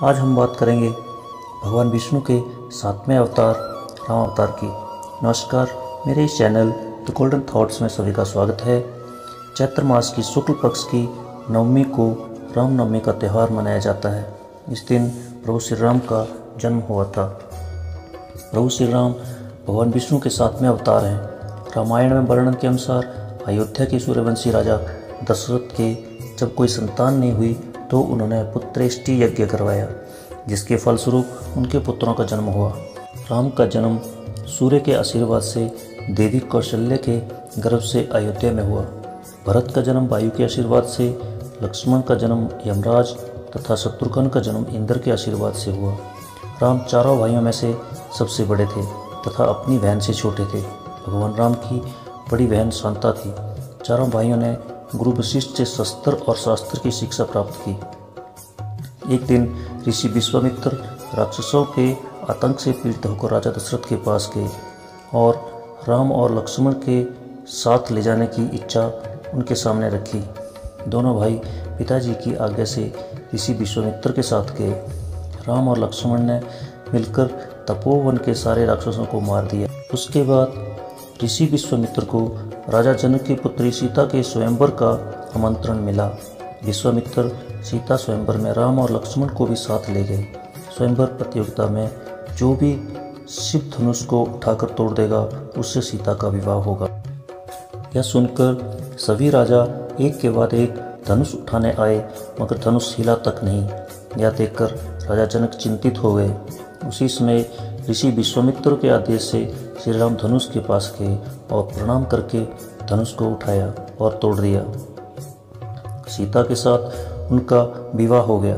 आज हम बात करेंगे भगवान विष्णु के 7वें अवतार राम अवतार की। नमस्कार, मेरे इस चैनल द गोल्डन थॉट्स में सभी का स्वागत है। चैत्र मास की शुक्ल पक्ष की नवमी को रामनवमी का त्यौहार मनाया जाता है। इस दिन प्रभु श्री राम का जन्म हुआ था। प्रभु श्री राम भगवान विष्णु के 7वें अवतार हैं। रामायण में वर्णन के अनुसार अयोध्या के सूर्यवंशी राजा दशरथ के जब कोई संतान नहीं हुई तो उन्होंने पुत्रेष्टि यज्ञ करवाया, जिसके फलस्वरूप उनके पुत्रों का जन्म हुआ। राम का जन्म सूर्य के आशीर्वाद से देवी कौशल्य के गर्भ से अयोध्या में हुआ। भरत का जन्म वायु के आशीर्वाद से, लक्ष्मण का जन्म यमराज तथा शत्रुघ्न का जन्म इंद्र के आशीर्वाद से हुआ। राम चारों भाइयों में से सबसे बड़े थे तथा अपनी बहन से छोटे थे। भगवान राम की बड़ी बहन शांता थी। चारों भाइयों ने गुरु वशिष्ठ से शस्त्र और शास्त्र की शिक्षा प्राप्त की। एक दिन ऋषि विश्वामित्र राक्षसों के आतंक से पीड़ित होकर राजा दशरथ के पास गए और राम और लक्ष्मण के साथ ले जाने की इच्छा उनके सामने रखी। दोनों भाई पिताजी की आज्ञा से ऋषि विश्वामित्र के साथ गए। राम और लक्ष्मण ने मिलकर तपोवन के सारे राक्षसों को मार दिया। उसके बाद ऋषि विश्वामित्र को राजा जनक की पुत्री सीता के स्वयंवर का आमंत्रण मिला। विश्वामित्र सीता स्वयंवर में राम और लक्ष्मण को भी साथ ले गए। स्वयंवर प्रतियोगिता में जो भी शिव धनुष को उठाकर तोड़ देगा उससे सीता का विवाह होगा। यह सुनकर सभी राजा एक के बाद एक धनुष उठाने आए, मगर धनुष हिला तक नहीं। यह देखकर राजा जनक चिंतित हो गए। उसी समय ऋषि विश्वामित्र के आदेश से श्री राम धनुष के पास गए और प्रणाम करके धनुष को उठाया और तोड़ दिया। सीता के साथ उनका विवाह हो गया।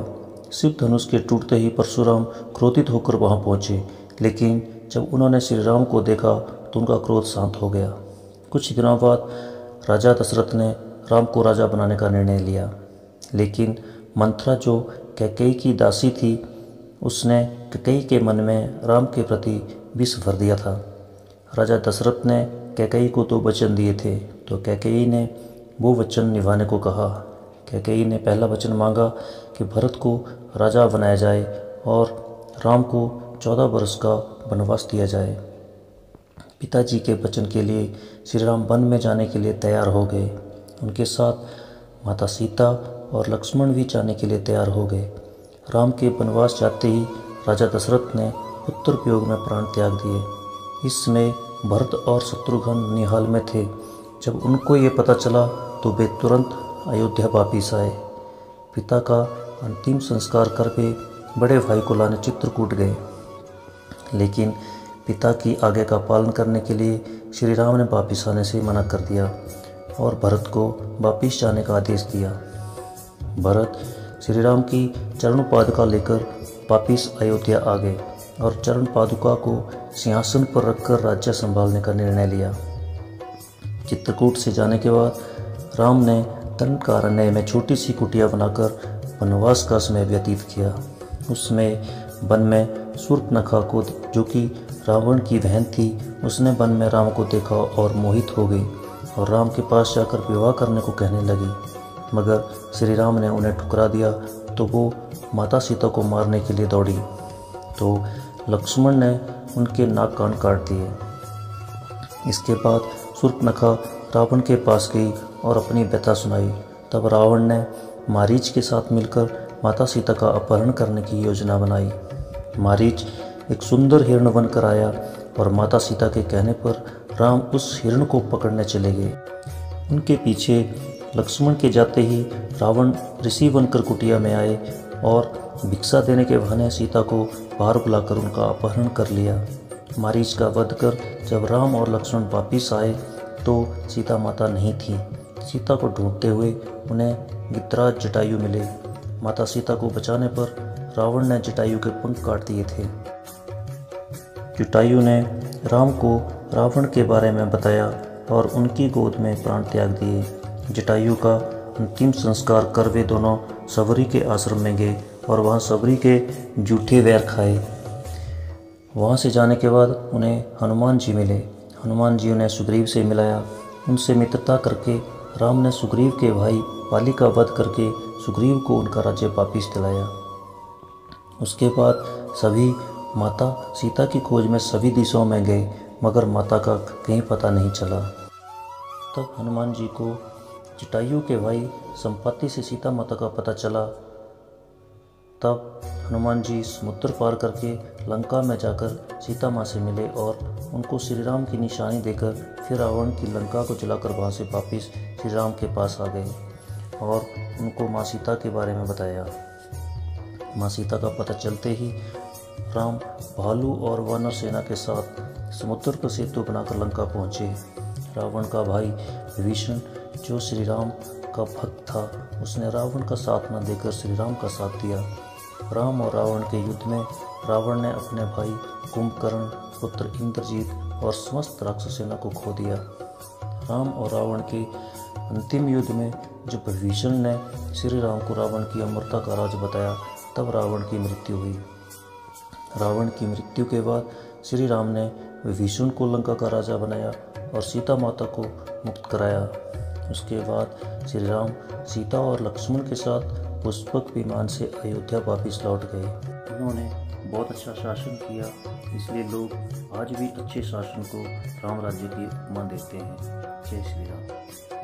शिव धनुष के टूटते ही परशुराम क्रोधित होकर वहां पहुंचे, लेकिन जब उन्होंने श्री राम को देखा तो उनका क्रोध शांत हो गया। कुछ दिनों बाद राजा दशरथ ने राम को राजा बनाने का निर्णय लिया, लेकिन मंथरा जो कैकेयी की दासी थी उसने कैकेयी के मन में राम के प्रति विष भर दिया था। राजा दशरथ ने कैकेयी को 2 वचन दिए थे, तो कैकेयी ने वो वचन निभाने को कहा। कैकेयी ने पहला वचन मांगा कि भरत को राजा बनाया जाए और राम को 14 वर्ष का वनवास दिया जाए। पिताजी के वचन के लिए श्री राम वन में जाने के लिए तैयार हो गए। उनके साथ माता सीता और लक्ष्मण भी जाने के लिए तैयार हो गए। राम के वनवास जाते ही राजा दशरथ ने पुत्र वियोग में प्राण त्याग दिए। इस समय भरत और शत्रुघ्न निहाल में थे। जब उनको ये पता चला तो वे तुरंत अयोध्या वापिस आए। पिता का अंतिम संस्कार करके बड़े भाई को लाने चित्रकूट गए, लेकिन पिता की आज्ञा का पालन करने के लिए श्री राम ने वापिस आने से मना कर दिया और भरत को वापिस जाने का आदेश दिया। भरत श्री राम की चरण पादुका लेकर वापिस अयोध्या आ गए और चरण पादुका को सिंहासन पर रखकर राज्य संभालने का निर्णय लिया। चित्रकूट से जाने के बाद राम ने दंडकारण्य में छोटी सी कुटिया बनाकर वनवास का समय व्यतीत किया। उस समय वन में शूर्पणखा को, जो कि रावण की बहन थी, उसने वन में राम को देखा और मोहित हो गई और राम के पास जाकर विवाह करने को कहने लगी, मगर श्री राम ने उन्हें ठुकरा दिया तो वो माता सीता को मारने के लिए दौड़ी, तो लक्ष्मण ने उनके नाक कान काट दिए। इसके बाद शूर्पणखा रावण के पास गई और अपनी व्यथा सुनाई। तब रावण ने मारीच के साथ मिलकर माता सीता का अपहरण करने की योजना बनाई। मारीच एक सुंदर हिरण बनकर आया और माता सीता के कहने पर राम उस हिरण को पकड़ने चले गए। उनके पीछे लक्ष्मण के जाते ही रावण ऋषि बनकर कुटिया में आए और भिक्षा देने के बहाने सीता को बाहर बुलाकर उनका अपहरण कर लिया। मारीच का वध कर जब राम और लक्ष्मण वापिस आए तो सीता माता नहीं थी। सीता को ढूंढते हुए उन्हें गिद्धराज जटायु मिले। माता सीता को बचाने पर रावण ने जटायु के पंख काट दिए थे। जटायु ने राम को रावण के बारे में बताया और उनकी गोद में प्राण त्याग दिए। जटायु का अंतिम संस्कार कर वे दोनों सबरी के आश्रम में गए और वहाँ सबरी के जूठे वैर खाए। वहाँ से जाने के बाद उन्हें हनुमान जी मिले। हनुमान जी उन्हें सुग्रीव से मिलाया। उनसे मित्रता करके राम ने सुग्रीव के भाई पाली का वध करके सुग्रीव को उनका राज्य वापिस दिलाया। उसके बाद सभी माता सीता की खोज में सभी दिशाओं में गए, मगर माता का कहीं पता नहीं चला। तब हनुमान जी को जटायु के भाई संपत्ति से सीता माता का पता चला। तब हनुमान जी समुद्र पार करके लंका में जाकर सीता माँ से मिले और उनको श्री राम की निशानी देकर फिर रावण की लंका को जलाकर वहाँ से वापिस श्री राम के पास आ गए और उनको माँ सीता के बारे में बताया। माँ सीता का पता चलते ही राम भालू और वानर सेना के साथ समुद्र का सेतु बनाकर लंका पहुँचे। रावण का भाई विभीषण जो श्री राम का भक्त था, उसने रावण का साथ न देकर श्री राम का साथ दिया। राम और रावण के युद्ध में रावण ने अपने भाई कुंभकर्ण, पुत्र इंद्रजीत और समस्त राक्षस सेना को खो दिया। राम और रावण के अंतिम युद्ध में जब विभीषण ने श्री राम को रावण की अमरता का राज बताया, तब रावण की मृत्यु हुई। रावण की मृत्यु के बाद श्री राम ने विभीषण को लंका का राजा बनाया और सीता माता को मुक्त कराया। उसके बाद श्री राम सीता और लक्ष्मण के साथ पुष्पक विमान से अयोध्या वापिस लौट गए। उन्होंने बहुत अच्छा शासन किया, इसलिए लोग आज भी अच्छे शासन को राम राज्य की उपमा देते हैं। जय श्री राम।